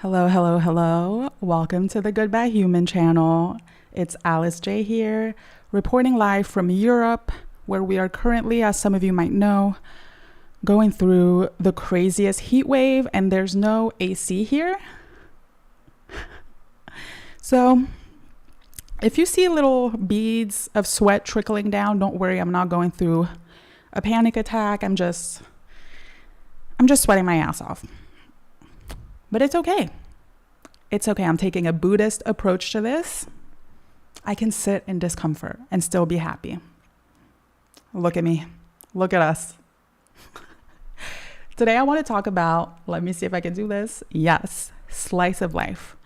Hello, hello, hello. Welcome to the Goodbye Human channel. It's Alice J here, reporting live from Europe, where we are currently, as some of you might know, going through the craziest heat wave, and there's no AC here. So if you see little beads of sweat trickling down, don't worry, I'm not going through a panic attack. I'm just sweating my ass off. But it's okay. It's okay. I'm taking a Buddhist approach to this. I can sit in discomfort and still be happy. Look at me. Look at us. Today I want to talk about, let me see if I can do this. Yes, slice of life.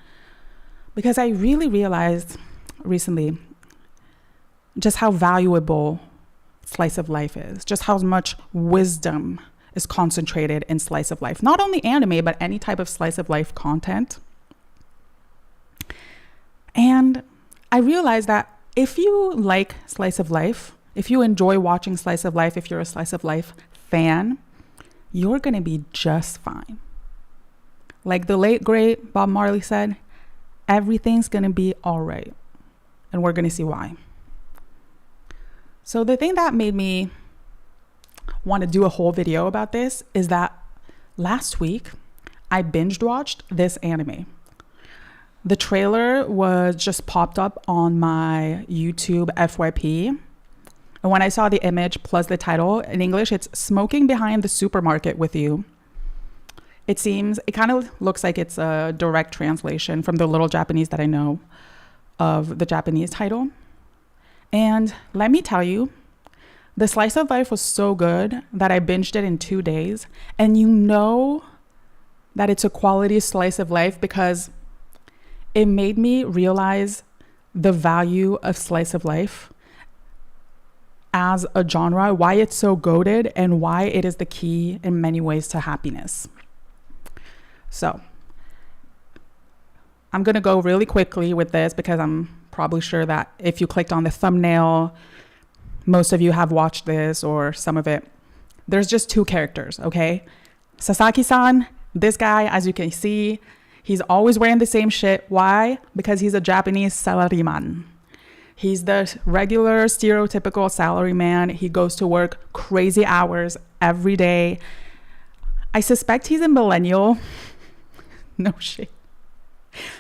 Because I really realized recently just how valuable slice of life is, just how much wisdom is concentrated in slice of life. Not only anime, but any type of slice of life content. And I realized that if you like slice of life, if you enjoy watching slice of life, if you're a slice of life fan, you're going to be just fine. Like the late great Bob Marley said, everything's going to be all right. And we're going to see why. So the thing that made me want to do a whole video about this is that last week I binge watched this anime. The trailer was just popped up on my YouTube FYP. And when I saw the image plus the title in English, it's Smoking Behind the Supermarket with You. It kind of looks like it's a direct translation from the little Japanese that I know of the Japanese title. And let me tell you, the slice of life was so good that I binged it in 2 days. And you know that it's a quality slice of life because it made me realize the value of slice of life as a genre, why it's so goated, and why it is the key in many ways to happiness. So I'm going to go really quickly with this because I'm probably sure that if you clicked on the thumbnail, most of you have watched this or some of it. There's just two characters, okay? Sasaki-san, this guy, as you can see, he's always wearing the same shit. Why? Because he's a Japanese salaryman. He's the regular stereotypical salaryman. He goes to work crazy hours every day. I suspect he's a millennial. No shit.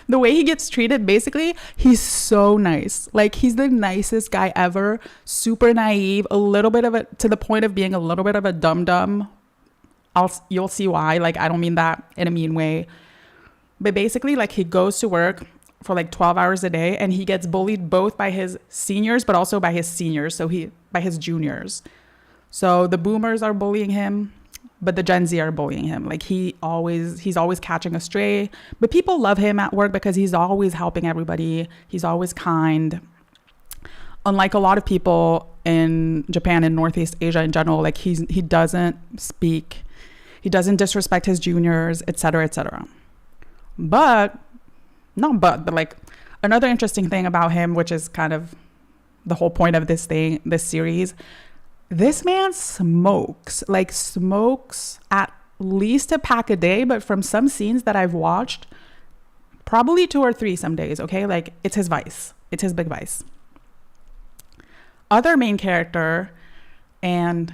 The way he gets treated, basically, he's so nice. Like, he's the nicest guy ever. Super naive, to the point of being a little bit of a dum-dum. You'll see why. Like, I don't mean that in a mean way. But basically, like, he goes to work for like 12 hours a day and he gets bullied both by his seniors, but also by his seniors. By his juniors. So the boomers are bullying him, but the Gen Z are bullying him. Like he's always catching a stray, but people love him at work because he's always helping everybody. He's always kind. Unlike a lot of people in Japan and Northeast Asia in general, like he doesn't disrespect his juniors, etc., etc. But like another interesting thing about him, which is kind of the whole point of this series, this man smokes at least a pack a day, but from some scenes that I've watched, probably 2 or 3 some days, okay? Like, it's his vice. It's his big vice. Other main character, and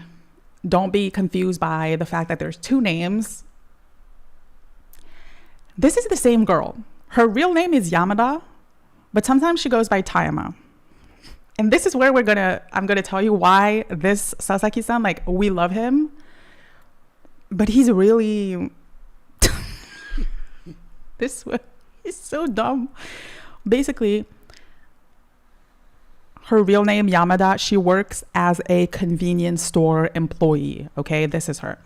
don't be confused by the fact that there's 2 names. This is the same girl. Her real name is Yamada, but sometimes she goes by Tayama. And this is where I'm gonna tell you why this Sasaki-san, like, we love him, but he's really, he's so dumb. Basically, her real name, Yamada, she works as a convenience store employee, okay? This is her.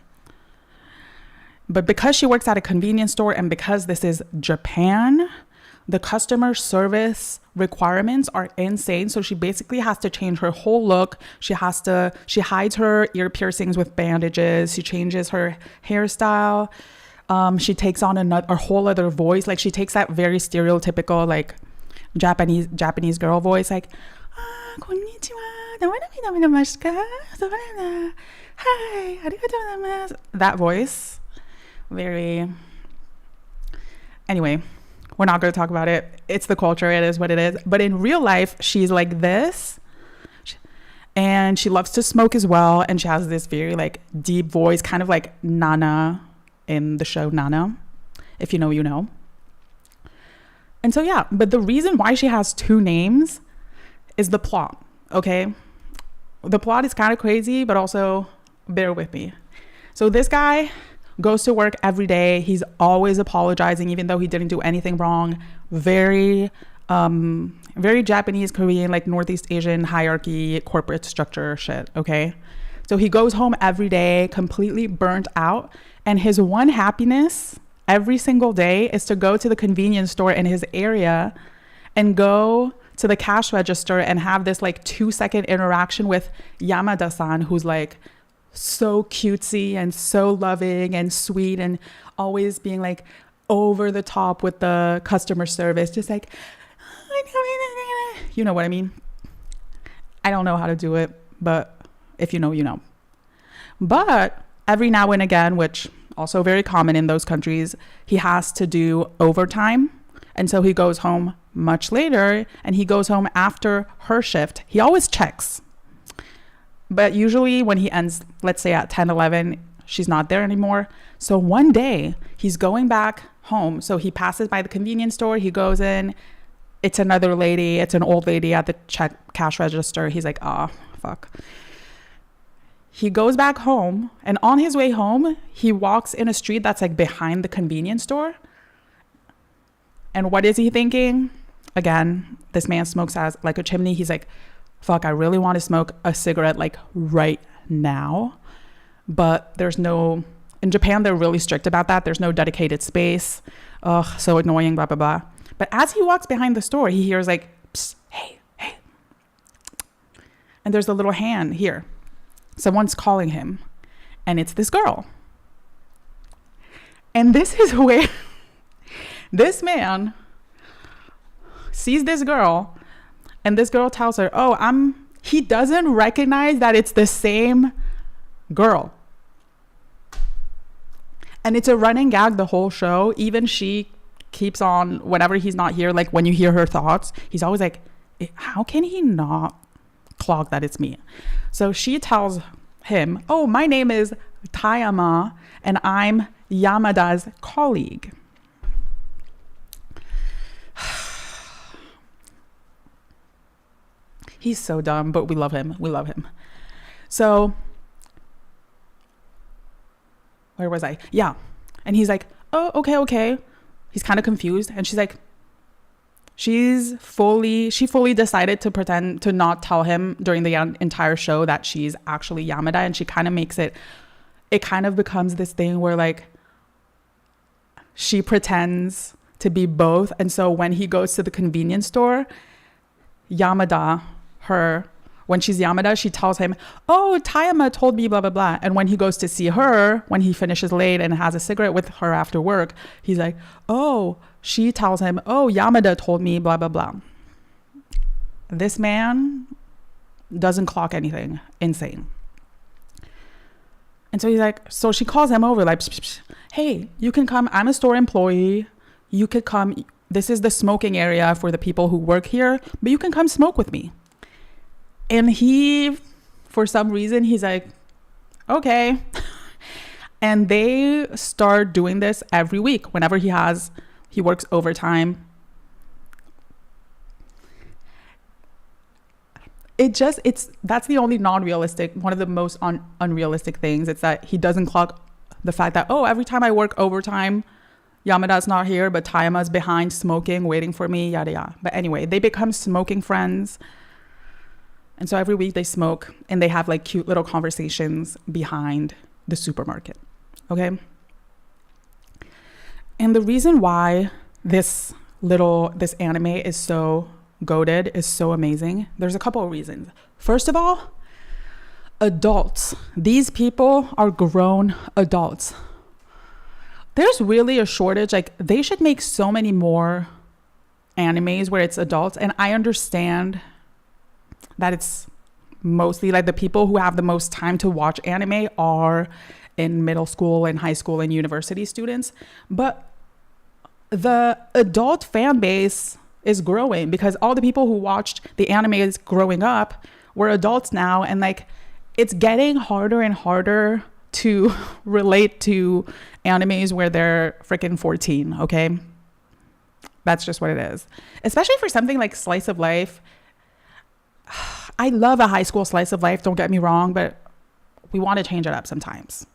But because she works at a convenience store and because this is Japan, the customer service requirements are insane. So she basically has to change her whole look. She hides her ear piercings with bandages. She changes her hairstyle. She takes on a whole other voice. Like, she takes that very stereotypical, like, Japanese girl voice. Like, konnichiwa, hi, arigatou gozaimasu. That voice. Very. Anyway, we're not going to talk about it. It's the culture. It is what it is. But in real life, she's like this. And she loves to smoke as well. And she has this very like deep voice, kind of like Nana in the show Nana. If you know, you know. And so, yeah. But the reason why she has two names is the plot. Okay. The plot is kind of crazy, but also bear with me. So this guy goes to work every day. He's always apologizing, even though he didn't do anything wrong. Very Japanese, Korean, like Northeast Asian hierarchy, corporate structure shit. Okay. So he goes home every day, completely burnt out. And his one happiness every single day is to go to the convenience store in his area and go to the cash register and have this like 2-second interaction with Yamada-san, who's like so cutesy and so loving and sweet and always being like over the top with the customer service, just like, you know what I mean? I don't know how to do it, but if you know, you know. But every now and again, which also very common in those countries, he has to do overtime. And so he goes home much later, and he goes home after her shift. He always checks. But usually when he ends, let's say at 10, 11, she's not there anymore. So one day he's going back home. So he passes by the convenience store. He goes in. It's another lady. It's an old lady at the cash register. He's like, oh, fuck. He goes back home. And on his way home, he walks in a street that's like behind the convenience store. And what is he thinking? Again, this man smokes as like a chimney. He's like, fuck, I really want to smoke a cigarette like right now. But there's no, in Japan, they're really strict about that. There's no dedicated space. Ugh, so annoying, blah, blah, blah. But as he walks behind the store, he hears like, psst, hey, hey. And there's a little hand here. Someone's calling him. And it's this girl. And this is where this man sees this girl, and this girl tells her, oh, he doesn't recognize that it's the same girl. And it's a running gag the whole show. Even she keeps on, whenever he's not here, like when you hear her thoughts, he's always like, how can he not clock that it's me? So she tells him, oh, my name is Tayama, and I'm Yamada's colleague. He's so dumb, but we love him. We love him. So, where was I? Yeah. And he's like, oh, okay. He's kind of confused. And she's like, she fully decided to pretend to not tell him during the entire show that she's actually Yamada. And she kind of makes it kind of becomes this thing where like, she pretends to be both. And so when he goes to the convenience store, when she's Yamada, she tells him, oh, Tayama told me blah, blah, blah. And when he goes to see her, when he finishes late and has a cigarette with her after work, he's like, oh, she tells him, oh, Yamada told me blah, blah, blah. This man doesn't clock anything. Insane. And so he's like, so she calls him over like, psh, psh, psh. Hey, you can come. I'm a store employee. You could come. This is the smoking area for the people who work here, but you can come smoke with me. And he, for some reason, he's like, okay. And they start doing this every week. Whenever he works overtime. That's the only non-realistic, one of the most unrealistic things. It's that he doesn't clock the fact that, oh, every time I work overtime, Yamada's not here, but Tayama's behind smoking, waiting for me, yada, yada. But anyway, they become smoking friends. And so every week they smoke and they have like cute little conversations behind the supermarket. Okay. And the reason why this anime is so goated, is so amazing, there's a couple of reasons. First of all, adults. These people are grown adults. There's really a shortage. Like, they should make so many more animes where it's adults. And I understand that it's mostly like the people who have the most time to watch anime are in middle school and high school and university students. But the adult fan base is growing because all the people who watched the animes growing up were adults now, and like it's getting harder and harder to relate to animes where they're freaking 14. Okay, that's just what it is, especially for something like slice of life. I love a high school slice of life, don't get me wrong, but we want to change it up sometimes.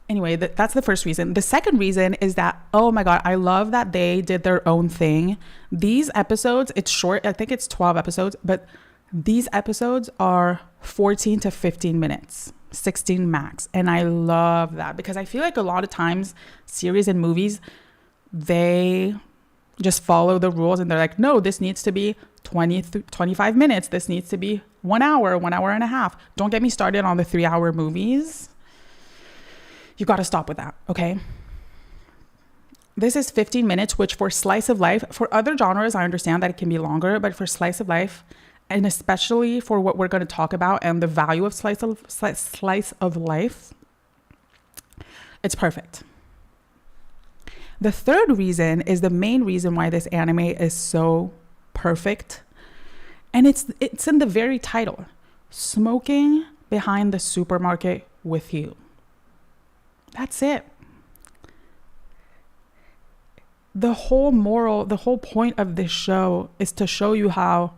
Anyway, that's the first reason. The second reason is that, oh my God, I love that they did their own thing. These episodes, it's short. I think it's 12 episodes, but these episodes are 14 to 15 minutes, 16 max. And I love that because I feel like a lot of times series and movies, they just follow the rules and they're like, no, this needs to be 25 minutes. This needs to be 1 hour, 1 hour and a half. Don't get me started on the 3-hour movies. You got to stop with that, okay? This is 15 minutes, which for slice of life, for other genres, I understand that it can be longer, but for slice of life, and especially for what we're going to talk about and the value of slice of life, it's perfect. The third reason is the main reason why this anime is so perfect, and it's in the very title, Smoking Behind the Supermarket with You. That's it. The whole point of this show is to show you how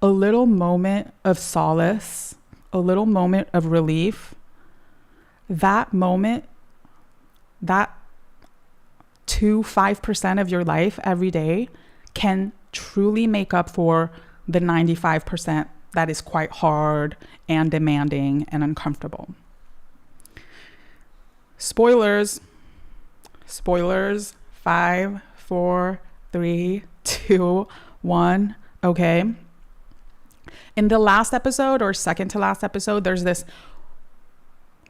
a little moment of solace, a little moment of relief, that moment, that 5% of your life every day can truly make up for the 95% that is quite hard and demanding and uncomfortable. Spoilers. 5, 4, 3, 2, 1. Okay. In the last episode or second to last episode, there's this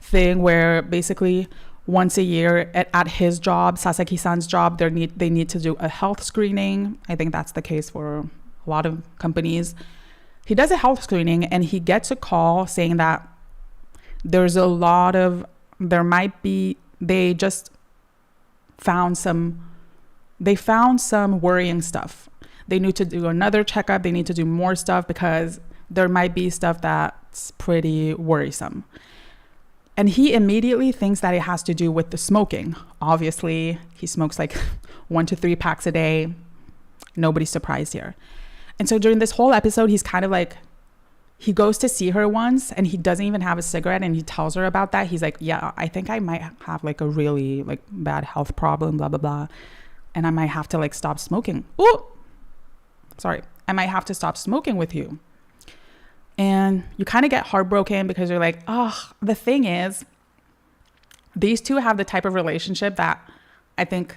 thing where basically once a year at his job, Sasaki-san's job, they need to do a health screening. I think that's the case for a lot of companies. He does a health screening and he gets a call saying that they just found some worrying stuff. They need to do another checkup. They need to do more stuff because there might be stuff that's pretty worrisome. And he immediately thinks that it has to do with the smoking. Obviously, he smokes like 1 to 3 packs a day. Nobody's surprised here. And so during this whole episode, he's kind of like, he goes to see her once and he doesn't even have a cigarette, and he tells her about that. He's like, yeah, I think I might have like a really like bad health problem, blah, blah, blah. And I might have to like stop smoking. Oh, sorry. I might have to stop smoking with you. And you kind of get heartbroken because you're like, oh, the thing is, these two have the type of relationship that I think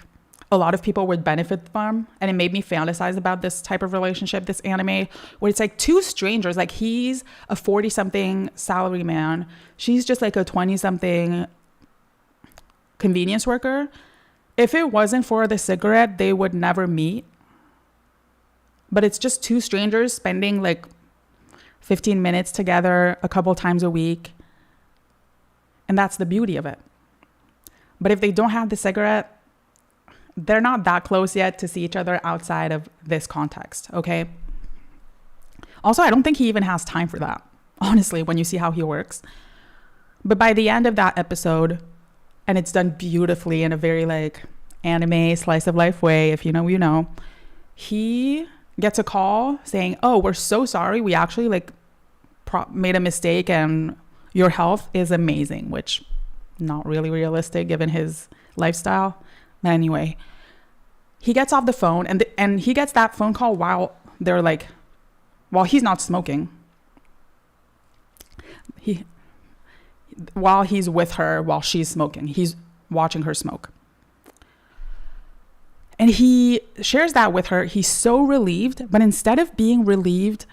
a lot of people would benefit from. And it made me fantasize about this type of relationship, this anime, where it's like two strangers. Like he's a 40-something salary man. She's just like a 20-something convenience worker. If it wasn't for the cigarette, they would never meet. But it's just two strangers spending like 15 minutes together a couple times a week. And that's the beauty of it. But if they don't have the cigarette, they're not that close yet to see each other outside of this context, okay? Also, I don't think he even has time for that, honestly, when you see how he works. But by the end of that episode, and it's done beautifully in a very like anime slice of life way, if you know, you know, he gets a call saying, oh, we're so sorry. We actually like made a mistake and your health is amazing, which not really realistic given his lifestyle. Anyway, he gets off the phone and he gets that phone call while he's not smoking. While he's with her, while she's smoking, he's watching her smoke. And he shares that with her. He's so relieved, but instead of being relieved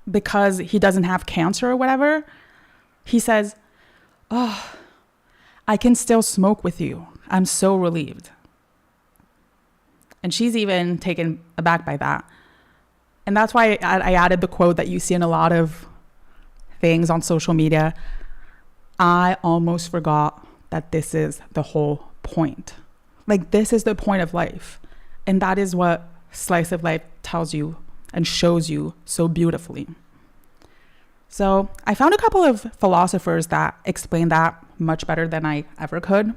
because he doesn't have cancer or whatever, he says, oh, I can still smoke with you. I'm so relieved. And she's even taken aback by that. And that's why I added the quote that you see in a lot of things on social media. I almost forgot that this is the whole point. Like, this is the point of life. And that is what Slice of Life tells you and shows you so beautifully. So I found a couple of philosophers that explain that much better than I ever could.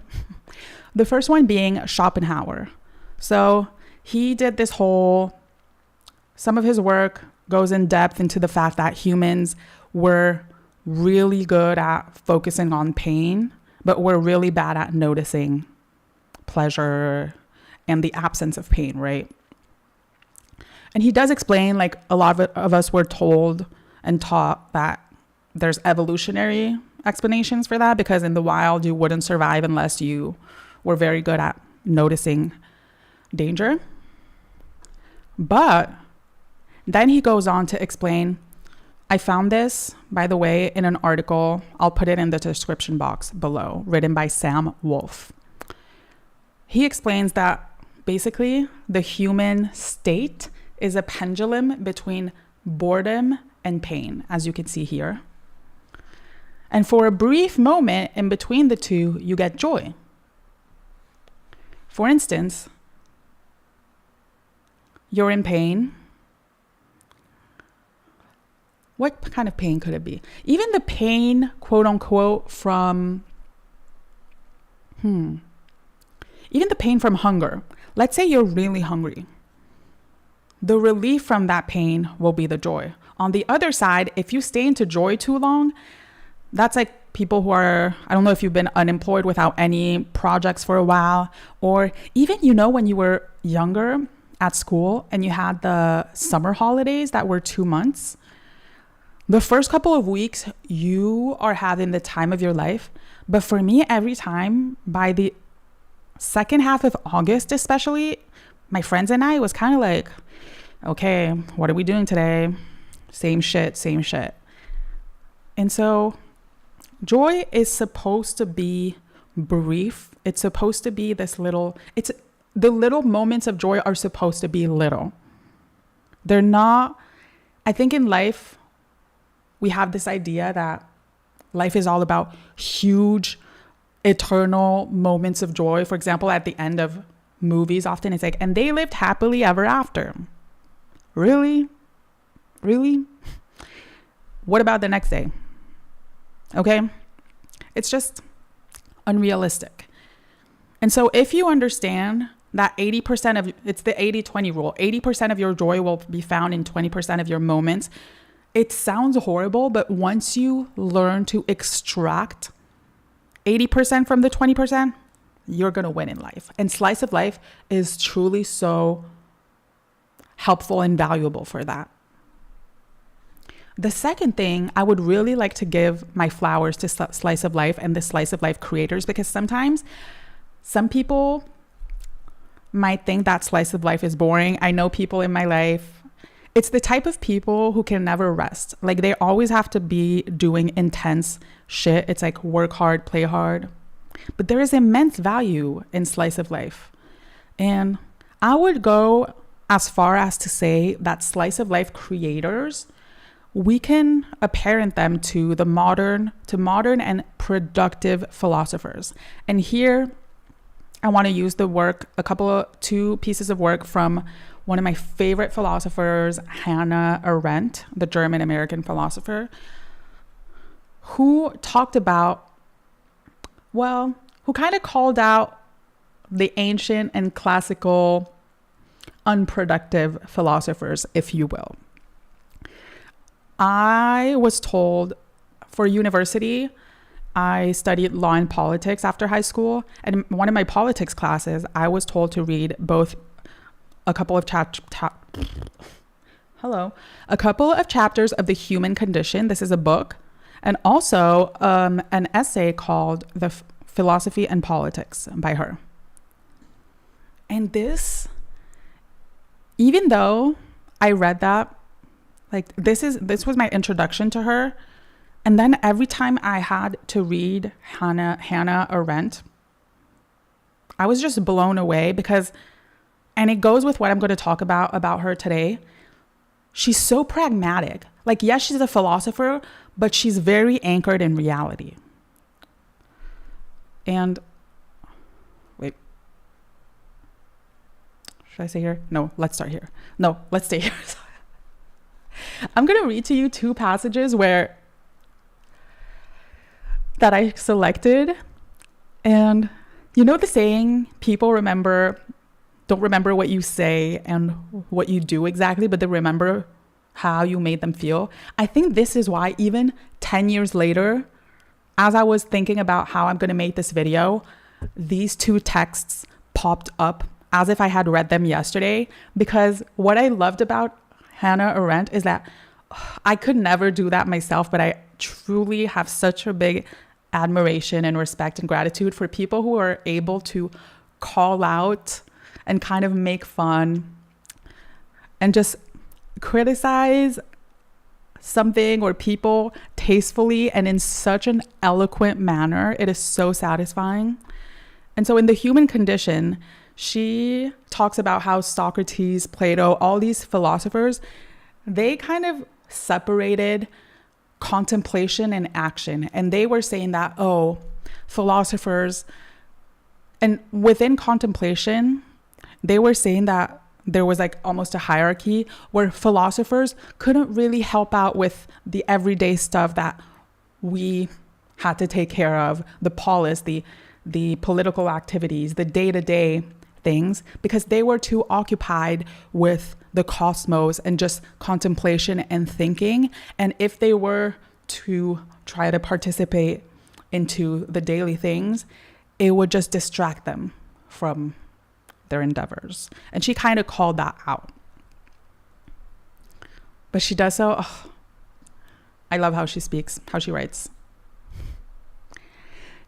The first one being Schopenhauer. So he did this whole, some of his work goes in depth into the fact that humans were really good at focusing on pain, but we're really bad at noticing pleasure and the absence of pain, right? And he does explain, like, a lot of us were told and taught that there's evolutionary explanations for that, because in the wild you wouldn't survive unless you were very good at noticing danger. But then he goes on to explain, I found this, by the way, in an article, I'll put it in the description box below, written by Sam Wolf. He explains that basically the human state is a pendulum between boredom and pain, as you can see here. And for a brief moment in between the two, you get joy. For instance, you're in pain. What kind of pain could it be? Even the pain, quote unquote, from, even the pain from hunger. Let's say you're really hungry. The relief from that pain will be the joy. On the other side, if you stay into joy too long, that's like people who are, I don't know if you've been unemployed without any projects for a while, or even, when you were younger at school and you had the summer holidays that were 2 months. The first couple of weeks, you are having the time of your life. But for me, every time, by the second half of August especially, my friends and I was kind of like, okay, what are we doing today? Same shit. And so joy is supposed to be brief. It's supposed to be the little moments of joy are supposed to be little. They're not, I think in life, we have this idea that life is all about huge, eternal moments of joy. For example, at the end of movies, often it's like, and they lived happily ever after. Really? What about the next day? Okay? It's just unrealistic. And so if you understand that 80% of, it's the 80-20 rule, 80% of your joy will be found in 20% of your moments. It sounds horrible, but once you learn to extract 80% from the 20%, you're going to win in life. And Slice of Life is truly so helpful and valuable for that. The second thing, I would really like to give my flowers to Slice of Life and the Slice of Life creators, because sometimes some people might think that Slice of Life is boring. I know people in my life, it's the type of people who can never rest. Like, they always have to be doing intense shit. It's like work hard, play hard. But there is immense value in Slice of Life. And I would go as far as to say that Slice of Life creators, we can apparent them to the modern and productive philosophers. And here I want to use two pieces of work from one of my favorite philosophers, Hannah Arendt, the German-American philosopher, who talked about, who kind of called out the ancient and classical unproductive philosophers, if you will. I was told for university, I studied law and politics after high school. And in one of my politics classes, I was told to read both a couple of chapters of The Human Condition. This is a book. And also an essay called The Philosophy and Politics by her. And this, even though I read that, like, this was my introduction to her. And then every time I had to read Hannah Arendt, I was just blown away because, and it goes with what I'm going to talk about her today. She's so pragmatic. Like, yes, she's a philosopher, but she's very anchored in reality. And wait, should I say here? No, let's start here. No, let's stay here. I'm going to read to you two passages that I selected. And you know the saying, people don't remember what you say and what you do exactly, but they remember how you made them feel. I think this is why even 10 years later, as I was thinking about how I'm going to make this video, these two texts popped up as if I had read them yesterday. Because what I loved about Hannah Arendt is that I could never do that myself, but I truly have such a big admiration and respect and gratitude for people who are able to call out and kind of make fun and just criticize something or people tastefully and in such an eloquent manner. It is so satisfying. And so in The Human Condition, she talks about how Socrates, Plato, all these philosophers, they kind of separated contemplation and action. And they were saying that, philosophers, and within contemplation, they were saying that there was like almost a hierarchy where philosophers couldn't really help out with the everyday stuff that we had to take care of, the polis, the political activities, the day-to-day things, because they were too occupied with the cosmos and just contemplation and thinking. And if they were to try to participate into the daily things, it would just distract them from their endeavors. And she kind of called that out. But she does so, I love how she speaks, how she writes.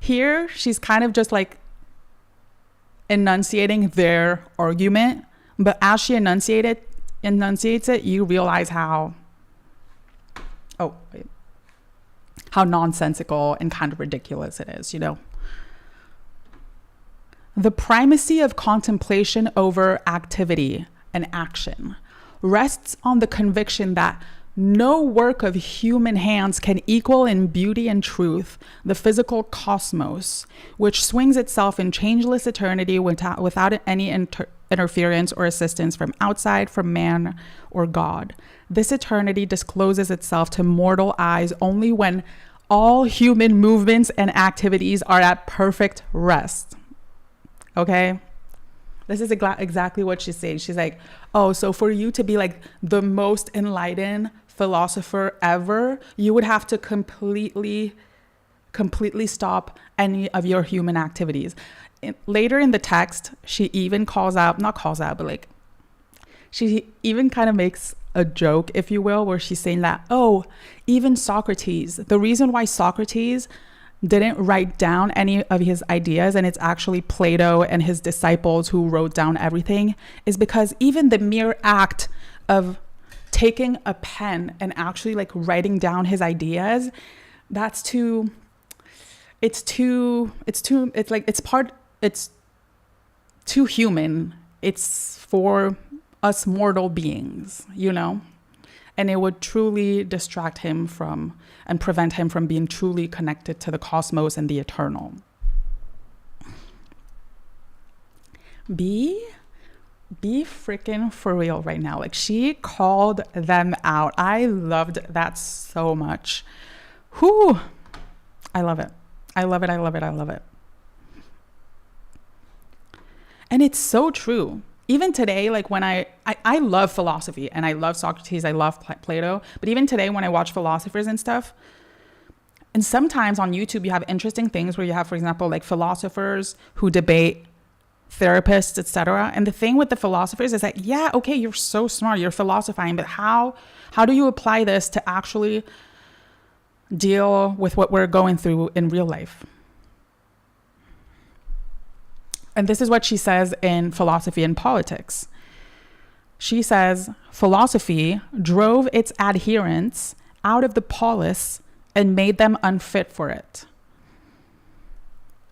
Here, she's kind of just like enunciating their argument, but as she enunciates it, you realize how nonsensical and kind of ridiculous it is, you know? The primacy of contemplation over activity and action rests on the conviction that no work of human hands can equal in beauty and truth the physical cosmos, which swings itself in changeless eternity without any interference or assistance from outside, from man or God. This eternity discloses itself to mortal eyes only when all human movements and activities are at perfect rest. Okay? This is exactly what she's saying. She's like, so for you to be like the most enlightened philosopher ever, you would have to completely stop any of your human activities. Later in the text, she even she even kind of makes a joke, if you will, where she's saying that, even Socrates, the reason why Socrates didn't write down any of his ideas, and it's actually Plato and his disciples who wrote down everything, is because even the mere act of taking a pen and actually like writing down his ideas, it's too human. It's for us mortal beings, you know? And it would truly distract him from and prevent him from being truly connected to the cosmos and the eternal. Be freaking for real right now. Like, she called them out. I loved that so much. Whew. I love it. I love it. I love it. I love it. And it's so true. Even today, like when I love philosophy and I love Socrates, I love Plato, but even today when I watch philosophers and stuff, and sometimes on YouTube, you have interesting things where you have, for example, like philosophers who debate therapists, etc. And the thing with the philosophers is that, yeah, okay, you're so smart, you're philosophizing, but how do you apply this to actually deal with what we're going through in real life? And this is what she says in Philosophy and Politics. She says, philosophy drove its adherents out of the polis and made them unfit for it.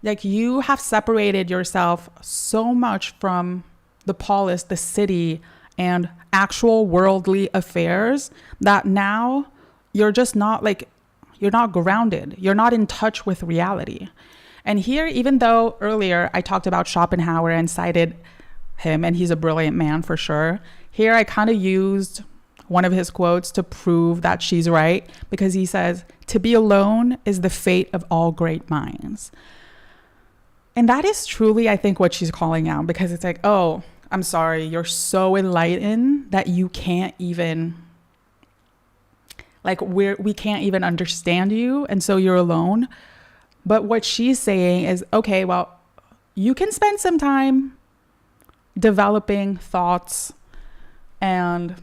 Like, you have separated yourself so much from the polis, the city, and actual worldly affairs that now you're just not you're not grounded. You're not in touch with reality. And here, even though earlier I talked about Schopenhauer and cited him, and he's a brilliant man for sure, here I kind of used one of his quotes to prove that she's right, because he says, "To be alone is the fate of all great minds." And that is truly, I think, what she's calling out, because it's like, oh, I'm sorry, you're so enlightened that you can't even, like, we can't even understand you, and so you're alone. But what she's saying is, okay, well, you can spend some time developing thoughts and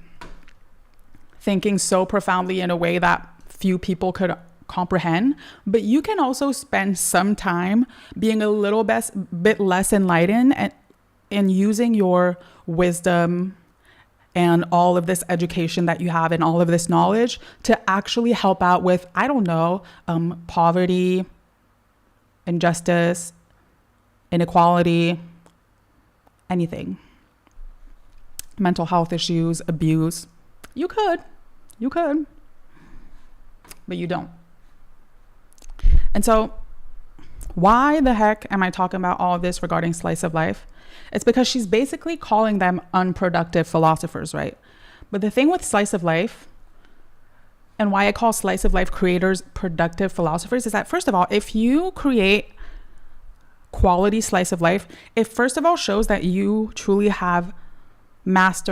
thinking so profoundly in a way that few people could comprehend, but you can also spend some time being a little bit less enlightened and using your wisdom and all of this education that you have and all of this knowledge to actually help out with, I don't know, poverty, injustice, inequality, anything, mental health issues, abuse. You could, but you don't. And so why the heck am I talking about all of this regarding slice of life? It's because she's basically calling them unproductive philosophers, right? But the thing with slice of life, and why I call slice of life creators productive philosophers, is that, first of all, if you create quality slice of life, it first of all shows that you truly have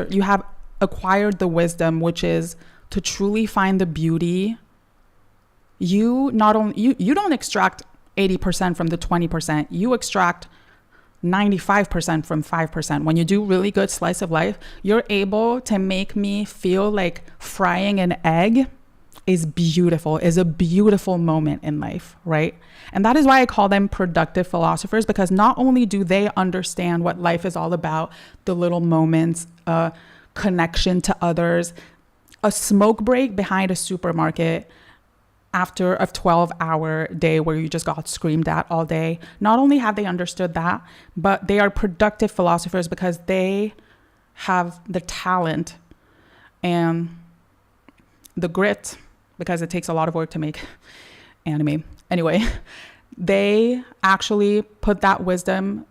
you have acquired the wisdom, which is to truly find the beauty. You don't extract 80% from the 20%, you extract 95% from 5%. When you do really good slice of life, you're able to make me feel like frying an egg is a beautiful moment in life, right? And that is why I call them productive philosophers, because not only do they understand what life is all about, the little moments, connection to others, a smoke break behind a supermarket after a 12-hour day where you just got screamed at all day. Not only have they understood that, but they are productive philosophers because they have the talent and the grit, because it takes a lot of work to make anime. Anyway, they actually put that wisdom,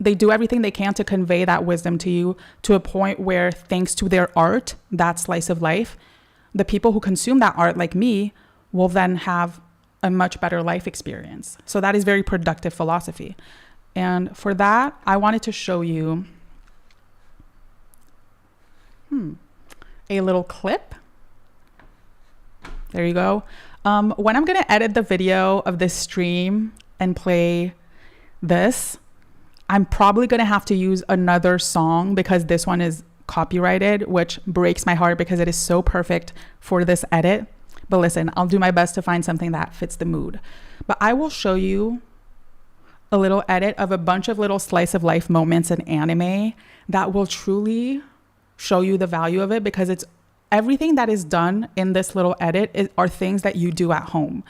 they do everything they can to convey that wisdom to you to a point where, thanks to their art, that slice of life, the people who consume that art, like me, will then have a much better life experience. So that is very productive philosophy. And for that, I wanted to show you a little clip. There you go. When I'm going to edit the video of this stream and play this, I'm probably going to have to use another song because this one is copyrighted, which breaks my heart because it is so perfect for this edit. But listen, I'll do my best to find something that fits the mood. But I will show you a little edit of a bunch of little slice of life moments in anime that will truly show you the value of it, because it's everything that is done in this little edit are things that you do at home.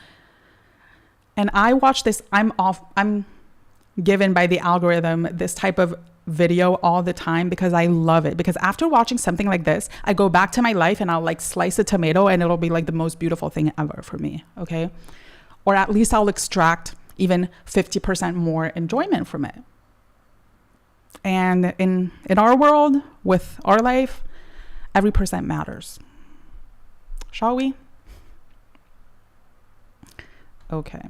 And I watch this, I'm given by the algorithm this type of video all the time because I love it. Because after watching something like this, I go back to my life and I'll like slice a tomato and it'll be like the most beautiful thing ever for me. Okay. Or at least I'll extract even 50% more enjoyment from it. And in our world, with our life, every percent matters. Shall we? Okay.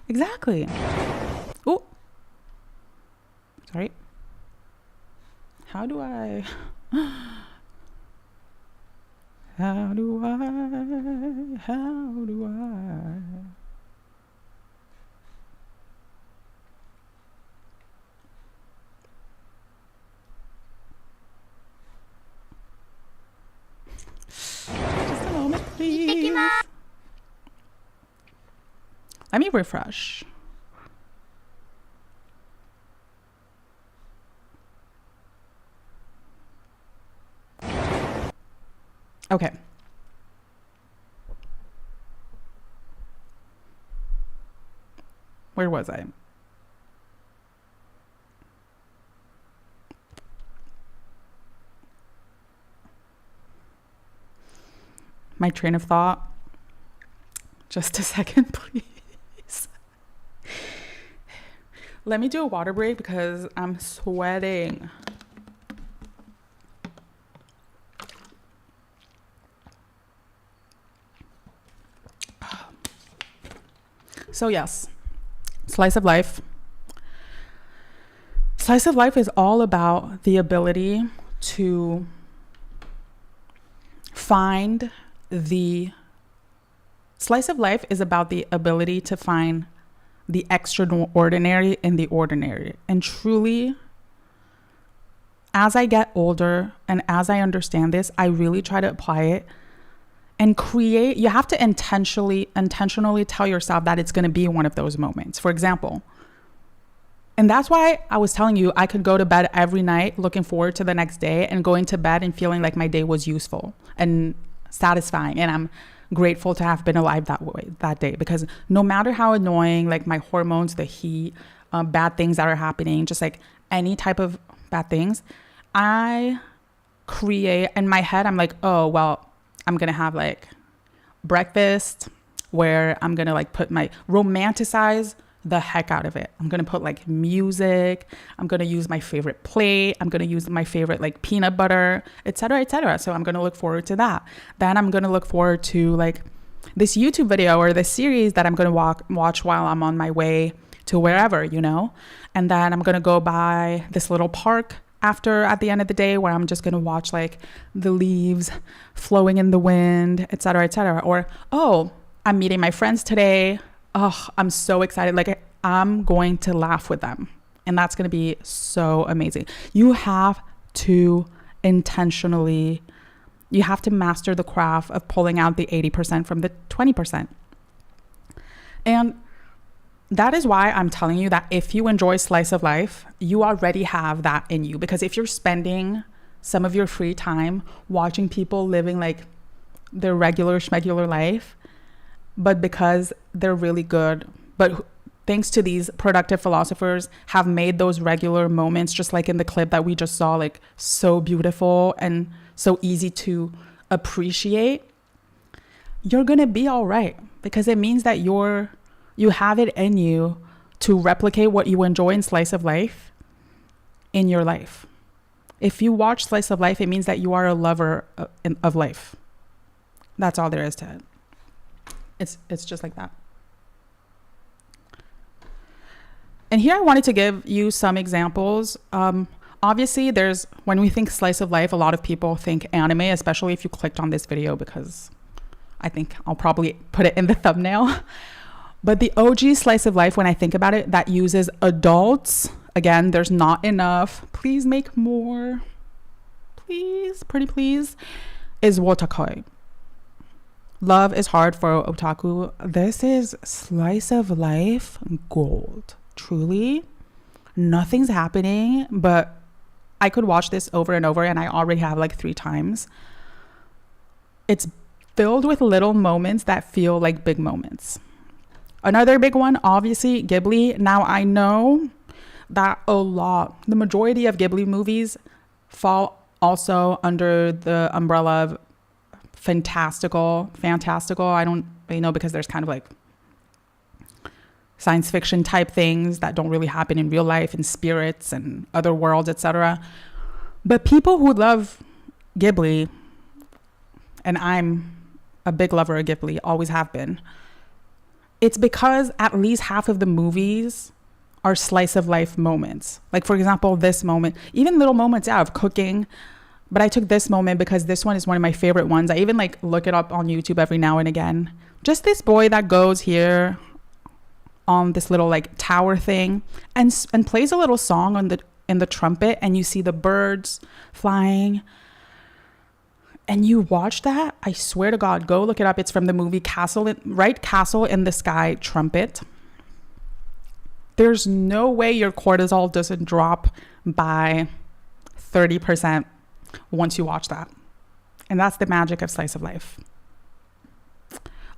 Exactly. Oh, sorry. How do I just a moment, please. Let me refresh. Okay. Where was I? My train of thought. Just a second, please. Let me do a water break because I'm sweating. So yes, slice of life. Slice of life is all about the ability to find the slice of life is about the ability to find the extraordinary in the ordinary. And truly, as I get older and as I understand this, I really try to apply it and create. You have to intentionally tell yourself that it's going to be one of those moments. For example, and that's why I was telling you I could go to bed every night looking forward to the next day and going to bed and feeling like my day was useful and satisfying, and I'm grateful to have been alive that day, because no matter how annoying, like my hormones, the heat, bad things that are happening, just like any type of bad things, I create in my head, I'm like, oh well, I'm gonna have like breakfast where I'm gonna like romanticize the heck out of it. I'm gonna put like music, I'm gonna use my favorite plate, I'm gonna use my favorite like peanut butter, etc., etc. So I'm gonna look forward to that. Then I'm gonna look forward to like this YouTube video or this series that I'm gonna watch while I'm on my way to wherever, you know. And then I'm gonna go by this little park at the end of the day where I'm just gonna watch like the leaves flowing in the wind, etc., etc. Or, oh, I'm meeting my friends today. Oh, I'm so excited. Like I'm going to laugh with them. And that's going to be so amazing. You have to master the craft of pulling out the 80% from the 20%. And that is why I'm telling you that if you enjoy slice of life, you already have that in you. Because if you're spending some of your free time watching people living like their regular schmegular life, but because they're really good, but thanks to these productive philosophers have made those regular moments, just like in the clip that we just saw, like so beautiful and so easy to appreciate, you're gonna be all right, because it means that you have it in you to replicate what you enjoy in slice of life in your life. If you watch slice of life, it means that you are a lover of life. That's all there is to it. It's just like that. And here I wanted to give you some examples. Obviously, when we think slice of life, a lot of people think anime, especially if you clicked on this video, because I think I'll probably put it in the thumbnail. But the OG slice of life, when I think about it, that uses adults, again, there's not enough. Please make more. Please, pretty please, is wotakoi. Love is hard for otaku. This is slice of life gold. Truly, nothing's happening, but I could watch this over and over, and I already have like 3 times. It's filled with little moments that feel like big moments. Another big one, obviously, Ghibli. Now, I know that the majority of Ghibli movies fall also under the umbrella of fantastical. I don't really know, because there's kind of like science fiction type things that don't really happen in real life, and spirits and other worlds, etc. But people who love Ghibli, and I'm a big lover of Ghibli, always have been, it's because at least half of the movies are slice of life moments. Like, for example, this moment, even little moments out of cooking. But I took this moment because this one is one of my favorite ones. I even like look it up on YouTube every now and again. Just this boy that goes here on this little like tower thing and plays a little song in the trumpet, and you see the birds flying. And you watch that, I swear to God, go look it up. It's from the movie Castle in the Sky, Trumpet. There's no way your cortisol doesn't drop by 30% once you watch that. And that's the magic of slice of life.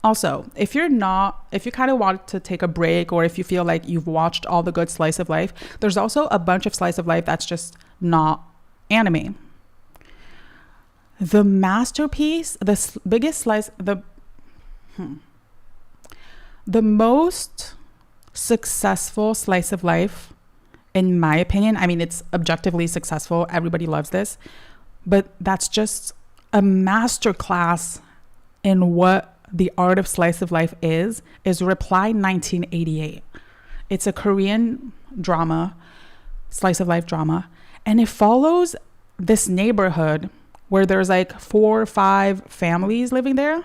Also, if you kind of want to take a break, or if you feel like you've watched all the good slice of life, there's also a bunch of slice of life that's just not anime. The masterpiece, the biggest slice, the most successful slice of life, in my opinion, I mean, it's objectively successful. Everybody loves this, but that's just a masterclass in what the art of slice of life is Reply 1988. It's a Korean drama, slice of life drama, and it follows this neighborhood where there's like 4 or 5 families living there,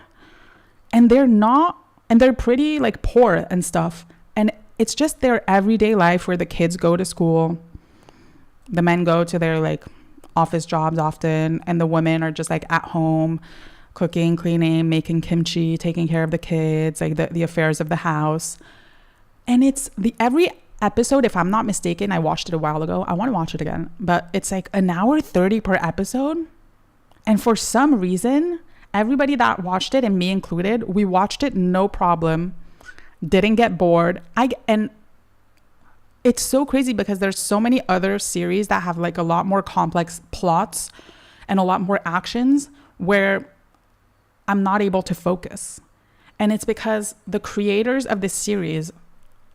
and they're pretty like poor and stuff. And it's just their everyday life where the kids go to school, the men go to their like office jobs often, and the women are just like at home, cooking, cleaning, making kimchi, taking care of the kids, like the affairs of the house. And it's every episode, if I'm not mistaken, I watched it a while ago. I want to watch it again, but it's like an hour 30 per episode. And for some reason, everybody that watched it, and me included, we watched it no problem, didn't get bored. And it's so crazy because there's so many other series that have like a lot more complex plots and a lot more actions where I'm not able to focus. And it's because the creators of this series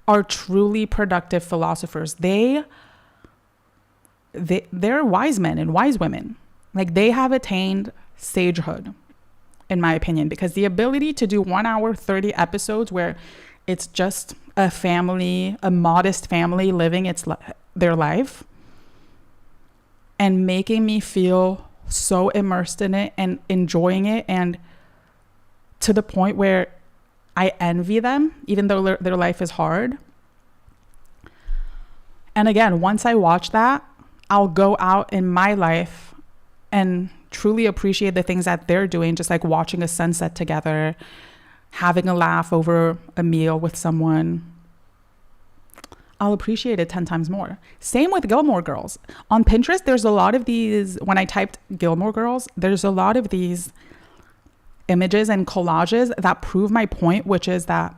are truly productive philosophers. They're wise men and wise women. Like, they have attained sagehood, in my opinion, because the ability to do 1 hour 30 episodes where it's just a family, a modest family living their life, and making me feel so immersed in it and enjoying it, and to the point where I envy them, even though their life is hard. And again, once I watch that, I'll go out in my life and truly appreciate the things that they're doing, just like watching a sunset together, having a laugh over a meal with someone. I'll appreciate it 10 times more. Same with Gilmore Girls. On Pinterest, there's a lot of these, when I typed Gilmore Girls, there's a lot of these images and collages that prove my point, which is that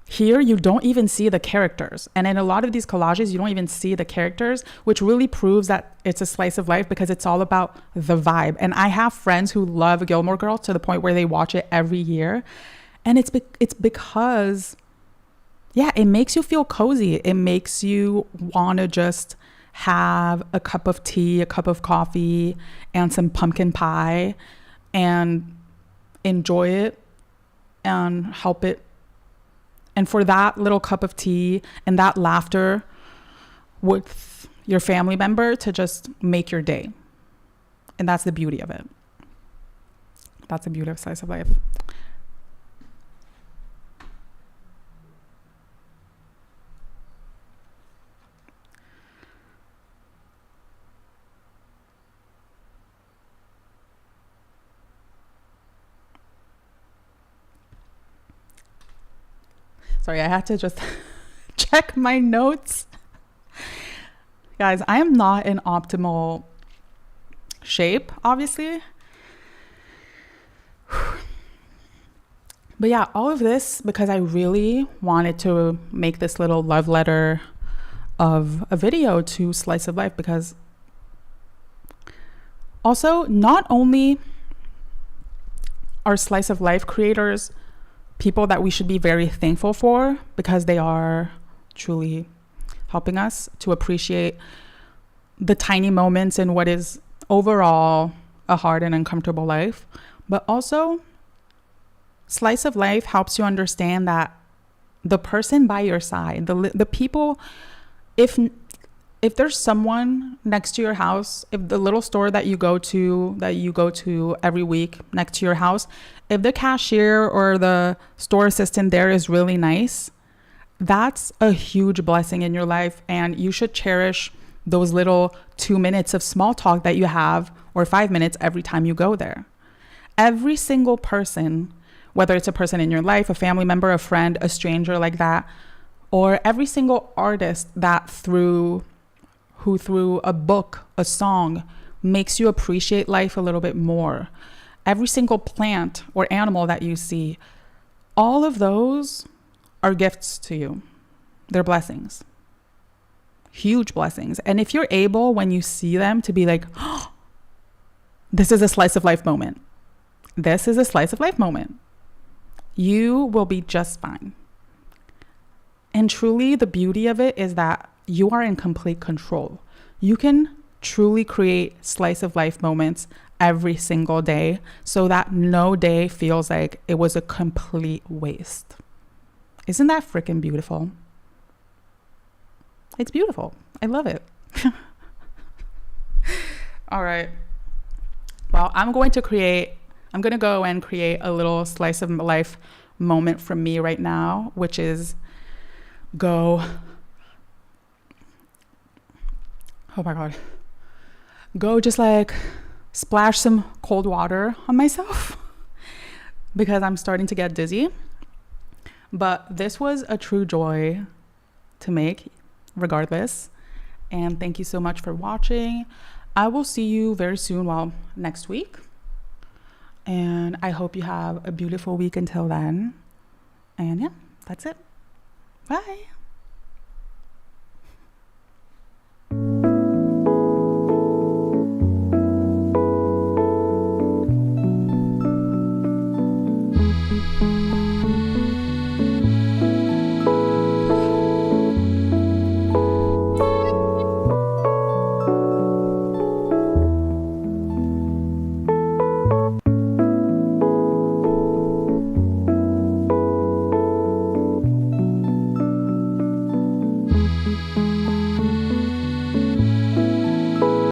here you don't even see the characters. And in a lot of these collages, you don't even see the characters, which really proves that it's a slice of life, because it's all about the vibe. And I have friends who love Gilmore Girls to the point where they watch it every year. And it's because, yeah, it makes you feel cozy. It makes you want to just have a cup of tea, a cup of coffee, and some pumpkin pie, and enjoy it and help it. And for that little cup of tea and that laughter with your family member to just make your day. And that's the beauty of it. That's the beauty of slice of life. Sorry, I had to just check my notes. Guys, I am not in optimal shape, obviously. But yeah, all of this because I really wanted to make this little love letter of a video to Slice of Life, because also not only are Slice of Life creators people that we should be very thankful for, because they are truly helping us to appreciate the tiny moments in what is overall a hard and uncomfortable life, but also Slice of Life helps you understand that the person by your side, the people, if there's someone next to your house, if the little store that you go to every week next to your house, if the cashier or the store assistant there is really nice, that's a huge blessing in your life, and you should cherish those little 2 minutes of small talk that you have, or 5 minutes every time you go there. Every single person, whether it's a person in your life, a family member, a friend, a stranger like that, or every single artist that through a book, a song, makes you appreciate life a little bit more. Every single plant or animal that you see, all of those are gifts to you. They're blessings. Huge blessings. And if you're able, when you see them, to be like, oh, this is a slice of life moment. This is a slice of life moment. You will be just fine. And truly, the beauty of it is that you are in complete control. You can truly create slice of life moments every single day so that no day feels like it was a complete waste. Isn't that freaking beautiful? It's beautiful. I love it. All right. Well, I'm going to go and create a little slice of life moment from me right now, which is go just like splash some cold water on myself because I'm starting to get dizzy. But this was a true joy to make regardless. And thank you so much for watching. I will see you very soon, next week. And I hope you have a beautiful week until then. And yeah, that's it. Bye.